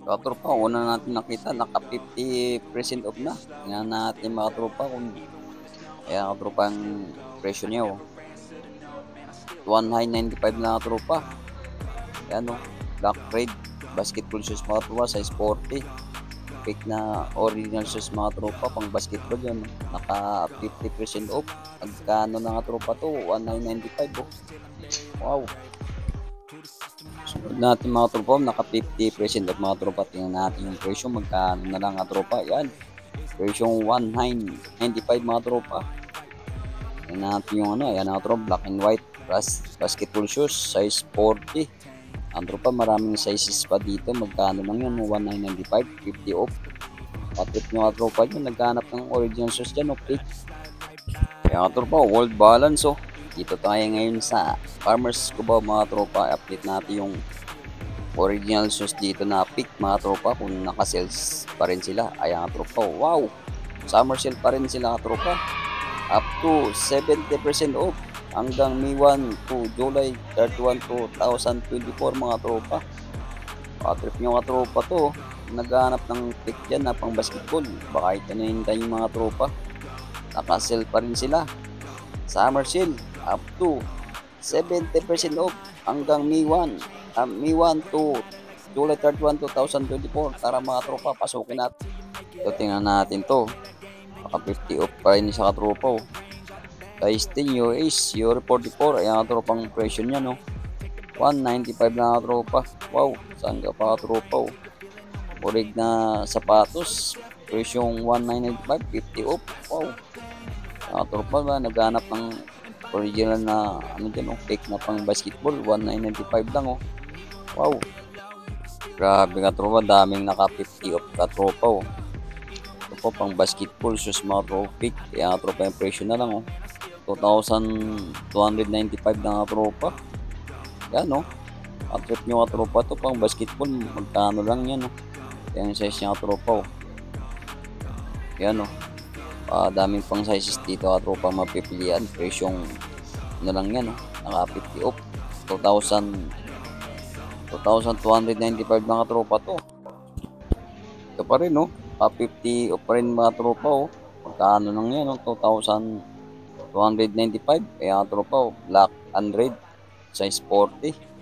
Katropa, una natin nakita, naka 50% off na. Tingnan natin mga tropa kung ayan katropa ang presyo niya. Oh. 195 na tropa. Ayan oh, black red basketball shoes mga tropa, size 40. Fake na original shoes mga tropa, pang basketball yun. Naka 50% off. Magkano na nga tropa to? 1995 oh. Wow. Sunod natin mga tropa, naka 50% off mga tropa. Tingnan natin yung presyo, magkano na lang mga tropa. Yan, presyong 1995 mga tropa. Tingnan natin yung ano, yan mga tropa, black and white basketball shoes, size 40. Ang tropa, maraming sizes pa dito. Magkano lang yun? 1995, 50 off. Patip nyo mga tropa nyo, naghanap ng original shoes dyan, okay. Kaya mga tropa, world balance oh. Dito tayo ngayon sa Farmers Cubao mga tropa. Update natin yung original shoes dito na pick mga tropa, kung naka-sales pa rin sila. Ayan mga tropa, wow, summer sale pa rin sila mga tropa, up to 70% off hanggang May 1 to July 31, 2024 mga tropa. Patrip nyo mga tropa to, naghahanap ng pick dyan na pang basketball, baka ito na hintay yung mga tropa. Naka-sale pa rin sila, summer sale up to 70% off hanggang May 1 to July 31, 2024. Tara mga tropa, pasukin natin. So tingnan natin to, naka 50 off pa rin sa katropa oh. Size 10 US Euro 44. Ayan katropang presyo niya no, 195 na katropa. Wow, saan ka pa katropa oh. Burig na sapatos, presyong 1995, 50 off. Wow, katropa ba, naghanap ng original na ano dyan oh, fake na pang basketball, 1995 lang oh. Wow, grabe katropa, daming naka 50 off katropa oh. Ito po pang basketball shoes mga tropa, fake. Kaya katropa yung presyo na lang oh, 2,295 na katropa. Yan oh, katrip nyo katropa to, pang basketball magkano lang yan oh. Kaya yung size nya katropa oh. Yan oh, daming pang sizes dito katropa mapipilian. Presyong ano lang yan oh, naka 50 off, 2,295 mga tropa to. Ito pa rin oh, 50 off pa rin mga tropa oh. Magkano lang yan oh, 2,295. Kaya tropa oh, black and red size 40.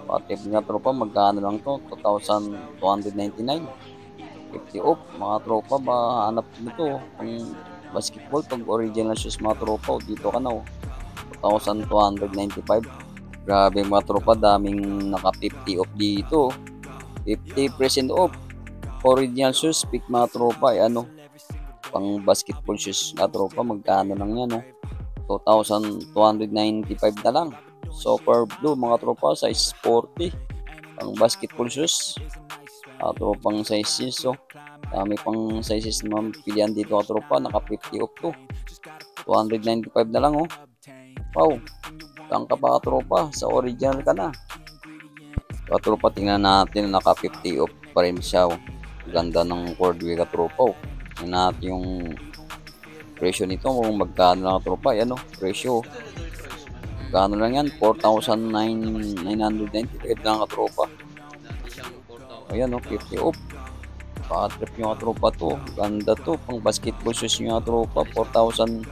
Patip nga tropa, magkano lang to? 2,299. 50 off mga tropa, mahanap nito ang basketball pag original shoes mga tropa. Dito ka na oh, 2,295. Grabe mga tropa, daming naka 50 off dito. 50% off original shoes pick mga tropa. Ano, pang basketball shoes mga tropa, magkano lang yan oh, 2,295 na lang. Super blue mga tropa, size 40, pang basketball shoes. Tropang sizes oh, dami pang sizes na pilihan dito tropa, naka 50 off to, 295 na lang oh. Wow, saan ka pa tropa, sa original ka na tropa. Tingnan natin, naka 50 off pa rin siya oh. Ganda ng cordway tropa oh. Tingnan natin yung presyo nito kung magkano lang tropa. Yan oh, presyo magkano lang yan, 4,998 lang tropa. Ayan o, 50 off. Patrip nyo nga tropa to. Ganda to, pang basketball shoes nyo nga tropa. 4,000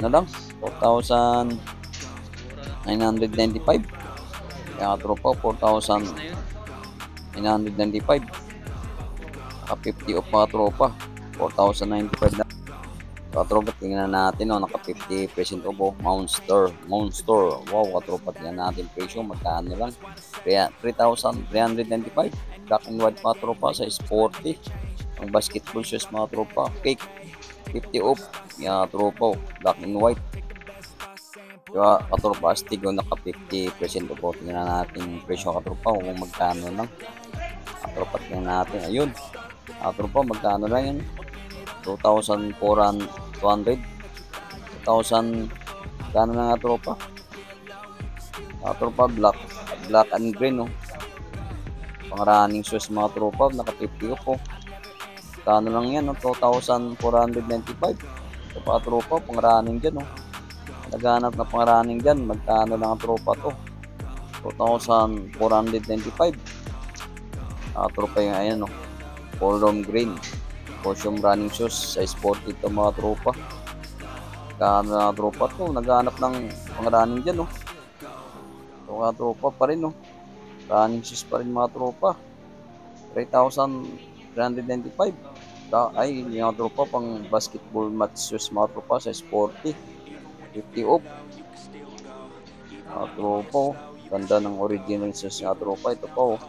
na lang, 4,995. Kaya nga tropa, 4,995. Naka 50 off mga tropa, 4,095 na. Katropa, tingnan natin oh, naka 50% off oh, Monster. Wow katropa, tingnan natin presyo, magkano lang, 3,395. Black and white mga tropa, size 40, ang basketball shoes mga tropa, fake, 50 off. Yan tropa, black and white. Kaya katropa, astig oh, naka 50% off. Tingnan natin presyo katropa kung magkano lang. Katropa, tingnan natin, ayun katropa, magkano lang yun, 2,400, 2,000, gano'n na nga tropa. Tropa, black and green oh, pang running shoes mga tropa, naka 50 off oh. Gano'n lang yan oh, 2,495. Ito pa tropa, pang running dyan oh, naghanap na pang running dyan, magkano lang ang tropa to, 2,495. Tropa yung ayan no. Column green. Cushion running shoes. Size 40 ito mga tropa. Mga tropa to. Naghahanap ng mga running dyan no. Ito mga tropa pa rin no. Running shoes pa rin mga tropa. 3,395. Ay, mga tropa pang basketball match shoes mga tropa. Size 40. 50 off. Mga tropa oh. Ganda ng original shoes mga tropa. Ito pa oh.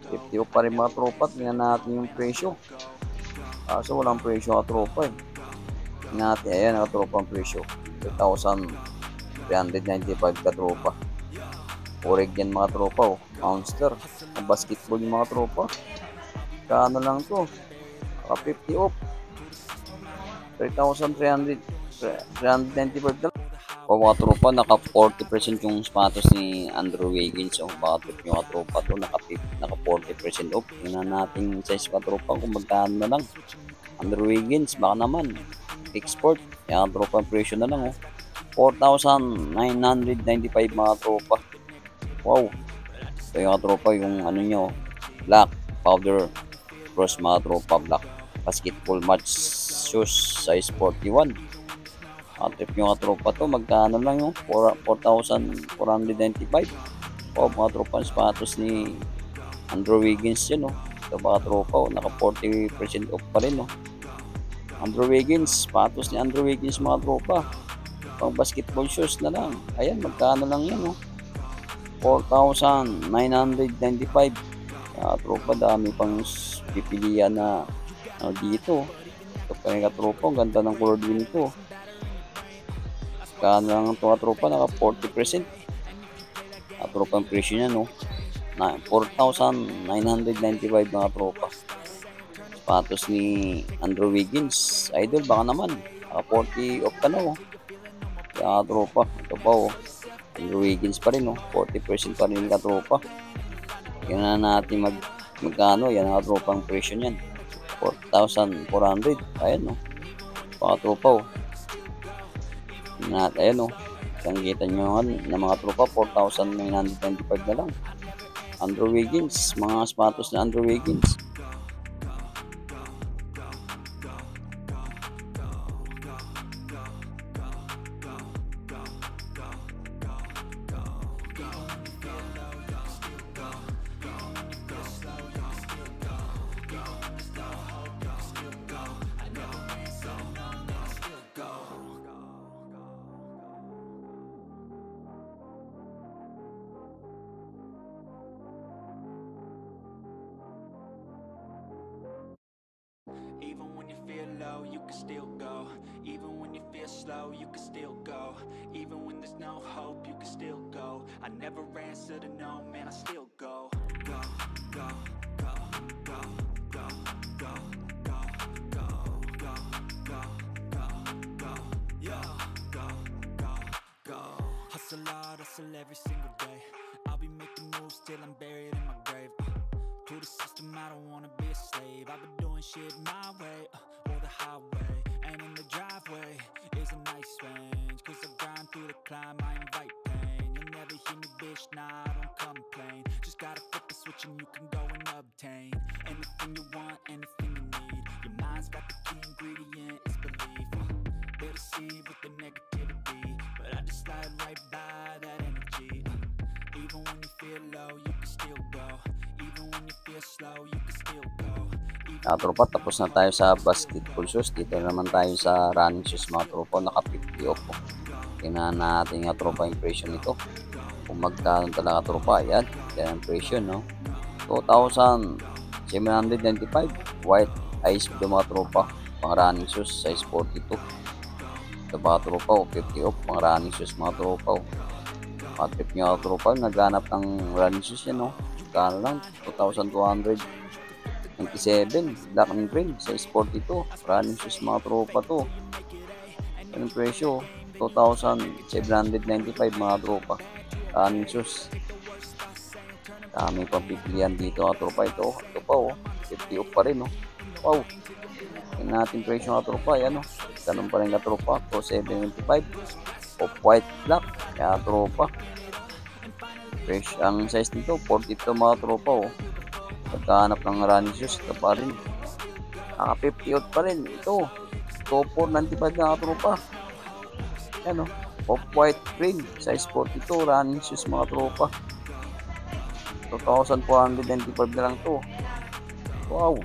50 off pa rin mga tropa. Tingnan natin yung presyo. So walang presyo mga tropa eh. Tingnan natin. Ayan mga tropa ang presyo. 3,395 ka tropa. Oreg yan mga tropa oh. Monster. Ang basketball yung mga tropa. Kano lang to. 50 off. 3,395 na lang. O mga tropa, naka 40% yung sapatos ni Andrew Wiggins. So, bakit yung mga tropa to, naka 40% off. Tingnan natin size mga tropa kung magkano na lang. Andrew Wiggins, baka naman. Export. Yung mga tropa, presyo na lang. Oh. 4,995 mga tropa. Wow. So, yung mga tropa, yung ano nyo, black powder cross mga tropa, black basketball match shoes size 41. Trip yung mga tropa to, magkano lang yung 4,495. O mga tropa, sapatos ni Andrew Wiggins yun oh. Ito mga tropa, naka 40% off pa rin oh. Andrew Wiggins, sapatos ni Andrew Wiggins mga tropa, pang basketball shoes na lang. Ayan, magkano lang yan oh. 4,995. Tropa, dami pang pipilian na dito. Ito pa yung tropa, ang ganda ng color din ito. Kano lang ito tropa, naka 40%. Tropa ang presyo niya no. 4,995 mga tropa. Sapatos ni Andrew Wiggins. Idol, baka naman. Naka 40 off ka na oh. Tropa, ito pa oh. Andrew Wiggins pa rin oh. 40% pa rin ka tropa. Tingnan natin magkano. Yan ang tropa ang presyo niyan. 4,400. Ayan oh. Mga tropa oh. Ayan o, kita nyo na mga tropa, 4,925 na lang. Andrew Wiggins, mga sapatos na Andrew Wiggins. Even when you feel low, you can still go. Even when you feel slow, you can still go. Even when there's no hope, you can still go. I never answer to no, man, I still go. Go, go, go, go, go, go, go, go, go, go, go, go, yeah, go, go, go. Hustle hard, hustle every single day. I'll be making moves till I'm buried in my grave. To the system, I don't wanna be a slave. I've been doing shit my way, or the highway. And in the driveway is a nice range. Cause I grind through the climb, I invite pain. You'll never hear me, bitch, nah, I don't complain. Just gotta flip the switch and you can go and obtain anything you want, anything you need. Your mind's got the key ingredient, it's belief. They deceive with the negativity, but I just slide right by that energy. Even when you feel low, you can still go. Even when you feel slow, you can still go. Tropa, tapos na tayo sa basketball shoes. Dito naman tayo sa running shoes mga tropa, naka 50 off po. Tingnan natin nga tropa yung presyo nito. Kung magkano talaga tropa, yan. Yan ang presyo no. 2,795. White ice blue mga tropa, pang running shoes, size 42. Ito mga tropa, 50 off, pang running shoes mga tropa. Trip nyo mga tropa, naghanap ng running shoes yan no. Kano lang, 2,297, black and green, size 42, running shoes mga tropa to. Anong presyo? 2,795 mga tropa, running shoes. Dami pang pipilian dito mga tropa. Ito pa oh, 50 off pa rin oh. Wow, tingnan natin presyo mga tropa, yan oh. Ganun pa rin ka tropa, 2,795, off white black, kaya tropa. Fresh ang size nito, 42 mga tropa oh. Pagkahanap ng running shoes, ito pa rin. Naka 50 out pa rin. Ito. Top 495 na tropa. Yan o. Off-white green. Size 42. Running shoes mga tropa. 2,495 na lang to. Wow.